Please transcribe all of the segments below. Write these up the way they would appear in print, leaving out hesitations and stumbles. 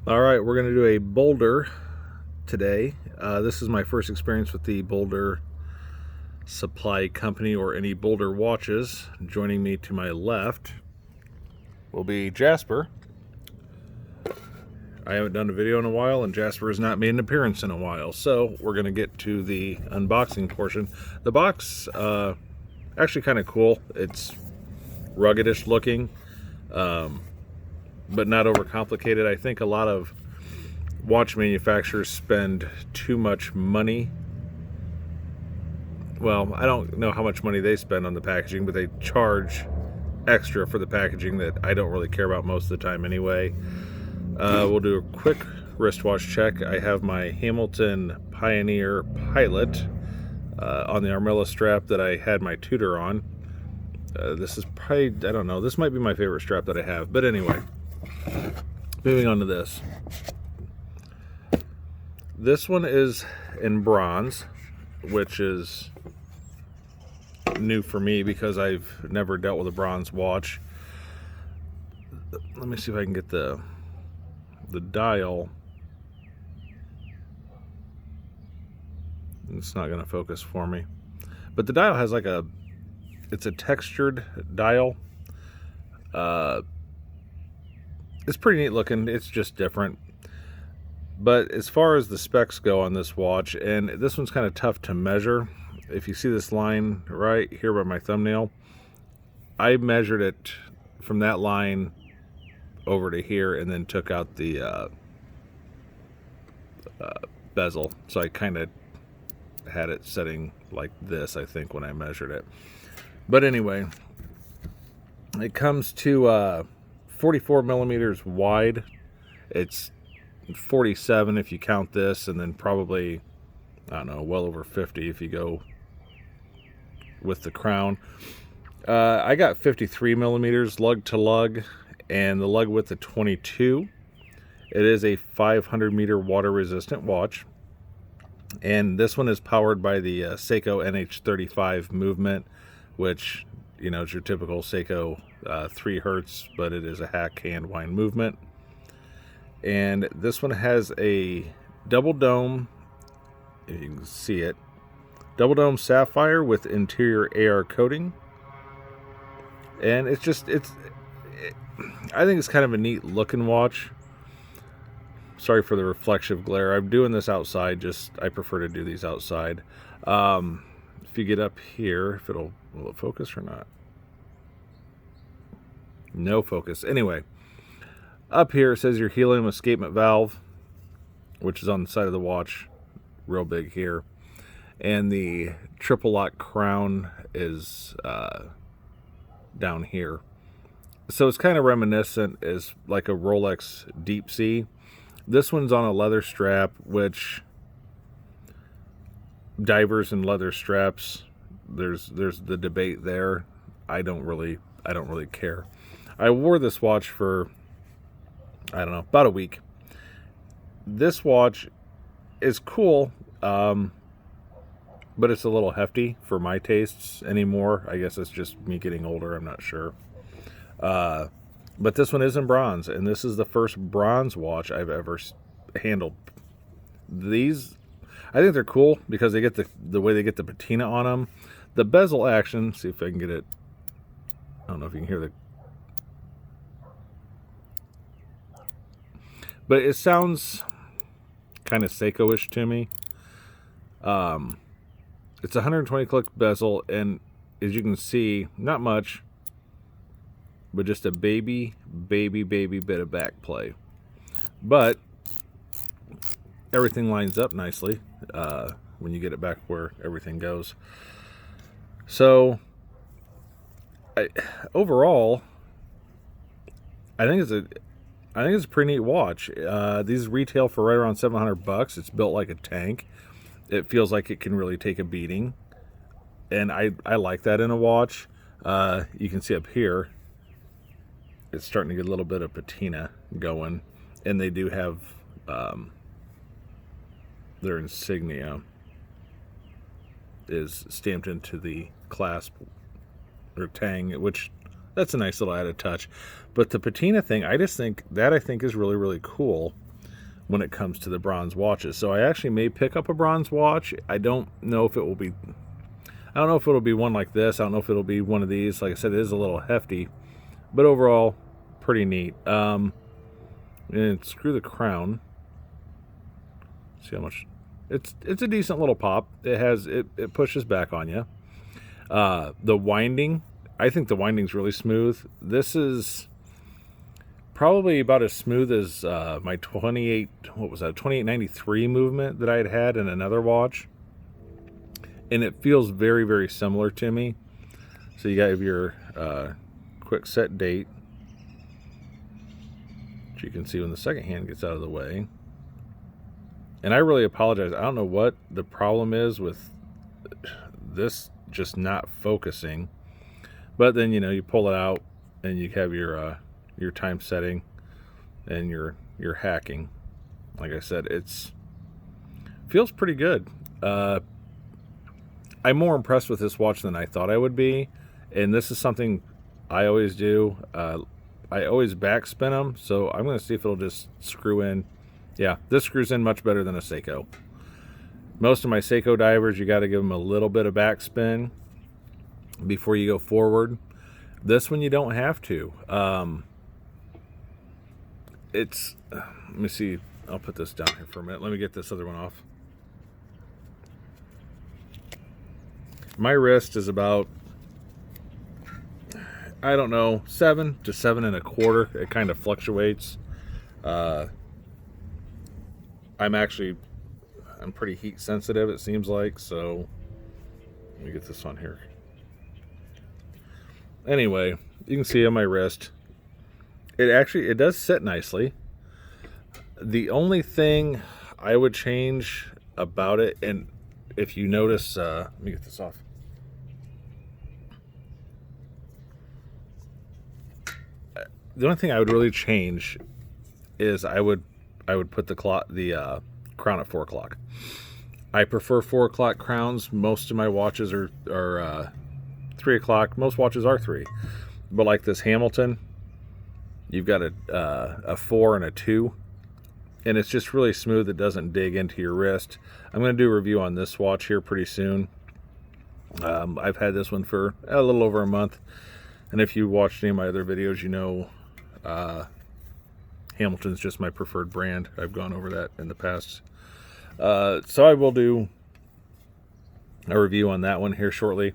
All right, we're going to do a Boldr today. This is my first experience with the Boldr supply company or any Boldr watches. Joining me to my left will be Jasper. I haven't done a video in a while, and Jasper has not made an appearance in a while, so we're going to get to the unboxing portion. The box, actually kind of cool. It's ruggedish looking, but not overcomplicated. I think a lot of watch manufacturers spend too much money. Well, I don't know how much money they spend on the packaging, but they charge extra for the packaging that I don't really care about most of the time anyway. We'll do a quick wristwatch check. I have my Hamilton Pioneer Pilot on the Armilla strap that I had my Tudor on. This is probably, I don't know, this might be my favorite strap that I have. But anyway, moving on to this. This one is in bronze, which is new for me because I've never dealt with a bronze watch. Let me see if I can get the dial. It's not going to focus for me. But the dial has like it's a textured dial. It's pretty neat looking. It's just different. But as far as the specs go on this watch, and this one's kind of tough to measure. If you see this line right here by my thumbnail, I measured it from that line over to here and then took out the bezel. So I kind of had it setting like this, I think, when I measured it. But anyway, it comes to 44 millimeters wide. It's 47 if you count this, and then probably, I don't know, well over 50 if you go with the crown. I got 53 millimeters lug to lug, and the lug width of 22. It is a 500 meter water resistant watch, and this one is powered by the Seiko NH35 movement, which, you know, is your typical Seiko 3 hertz, but it is a hack hand wind movement. And this one has a double dome, if you can see it, double dome sapphire with interior AR coating. And it's just, I think it's kind of a neat looking watch. Sorry for the reflective glare. I'm doing this outside, I prefer to do these outside. If you get up here, will it focus or not? No focus. Anyway, up here it says your helium escapement valve, which is on the side of the watch, real big here. And the triple lock crown is down here. So it's kind of reminiscent as like a Rolex Deep Sea. This one's on a leather strap, which divers and leather straps, there's the debate there. I don't really care. I wore this watch for, I don't know, about a week. This watch is cool, but it's a little hefty for my tastes anymore. I guess it's just me getting older, I'm not sure. But this one is in bronze, and this is the first bronze watch I've ever handled. These, I think they're cool because they get the way they get the patina on them. The bezel action, see if I can get it. I don't know if you can hear but it sounds kind of Seiko-ish to me. It's a 120 click bezel, and as you can see, not much, but just a baby bit of back play. But everything lines up nicely when you get it back where everything goes. So overall, I think it's a pretty neat watch. These retail for right around $700. It's built like a tank. It feels like it can really take a beating, and I like that in a watch. You can see up here, it's starting to get a little bit of patina going, and they do have their insignia is stamped into the clasp or tang, which that's a nice little added touch. But the patina thing, I think is really, really cool. when it comes to the bronze watches. So I actually may pick up a bronze watch. I don't know if it'll be one like this. I don't know if it'll be one of these. Like I said, it is a little hefty, but overall pretty neat. And screw the crown. See how much it's a decent little pop. It pushes back on you. The winding, I think the winding's really smooth. This is probably about as smooth as my 2893 movement that I had in another watch. And it feels very, very similar to me. So you got your quick set date, which you can see when the second hand gets out of the way. And I really apologize. I don't know what the problem is with this just not focusing. But then, you pull it out and you have your time setting and your hacking. Like I said, feels pretty good. I'm more impressed with this watch than I thought I would be, and this is something I always do. I always backspin them, so I'm going to see if it'll just screw in. Yeah, this screws in much better than a Seiko. Most of my Seiko divers, you got to give them a little bit of backspin before you go forward. This one you don't have to. Let me see. I'll put this down here for a minute. Let me get this other one off. My wrist is about, I don't know, 7 to 7 1/4. It kind of fluctuates. I'm pretty heat sensitive, it seems like, so let me get this on here. Anyway, you can see on my wrist, it does sit nicely. The only thing I would change about it, and if you notice, let me get this off. The only thing I would really change is I would put the crown at 4 o'clock. I prefer 4 o'clock crowns. Most of my watches are 3 o'clock. Most watches are 3. But like this Hamilton, you've got a 4 and a 2. And it's just really smooth. It doesn't dig into your wrist. I'm going to do a review on this watch here pretty soon. I've had this one for a little over a month. And if you watched any of my other videos, you know Hamilton's just my preferred brand. I've gone over that in the past. So I will do a review on that one here shortly.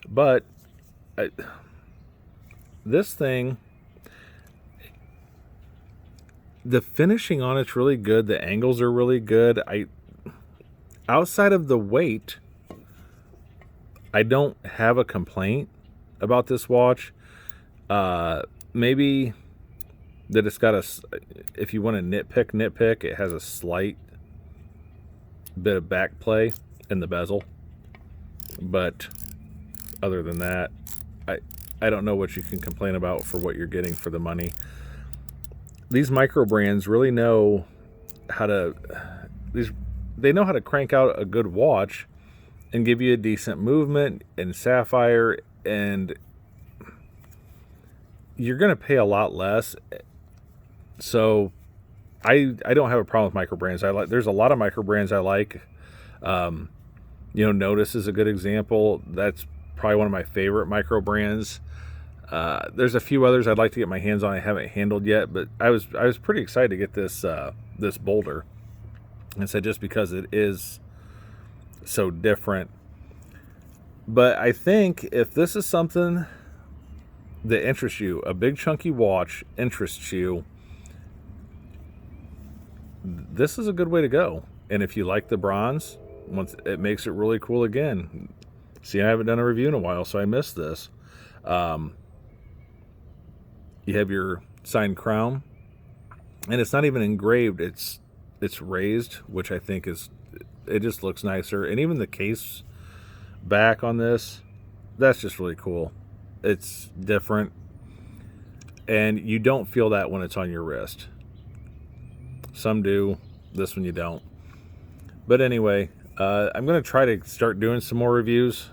But this thing, the finishing on it's really good. The angles are really good. Outside of the weight, I don't have a complaint about this watch. Maybe that it's got if you want to nitpick, it has a slight bit of back play in the bezel. But other than that, I don't know what you can complain about for what you're getting for the money. These micro brands really know how to crank out a good watch and give you a decent movement and sapphire, and you're going to pay a lot less. So I don't have a problem with micro brands. There's a lot of micro brands I like. Notice is a good example. That's probably one of my favorite micro brands. There's a few others I'd like to get my hands on I haven't handled yet, but I was pretty excited to get this Boldr. And so just because it is so different. But I think if this is something that interests you, a big chunky watch interests you, this is a good way to go. And if you like the bronze, it makes it really cool again. See, I haven't done a review in a while, so I missed this. You have your signed crown, and it's not even engraved. It's raised, which I think it just looks nicer. And even the case back on this, that's just really cool. It's different, and you don't feel that when it's on your wrist. Some do, this one you don't. But anyway, I'm going to try to start doing some more reviews.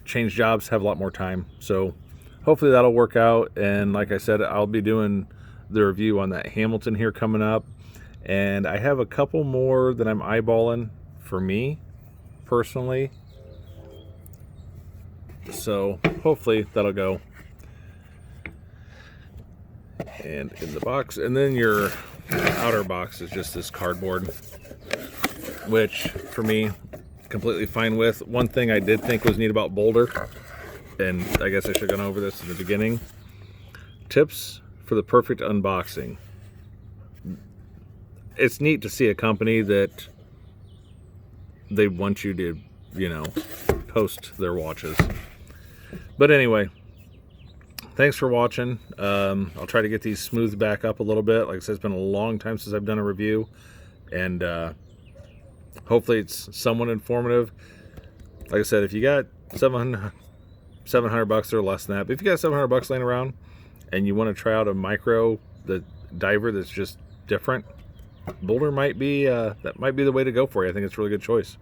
Change jobs, have a lot more time, so hopefully that'll work out. And like I said, I'll be doing the review on that Hamilton here coming up, and I have a couple more that I'm eyeballing for me personally, so hopefully that'll go. And in the box, and then your outer box is just this cardboard, which for me completely fine with. One thing I did think was neat about Boldr, and I guess I should have gone over this in the beginning: tips for the perfect unboxing. It's neat to see a company that they want you to, you know, post their watches. But anyway, thanks for watching. I'll try to get these smoothed back up a little bit. Like I said, it's been a long time since I've done a review, and hopefully it's somewhat informative. Like I said, if you got $700 or less than that, but if you got $700 laying around and you want to try out a micro, the diver that's just different, Boldr might be that might be the way to go for you. I think it's a really good choice.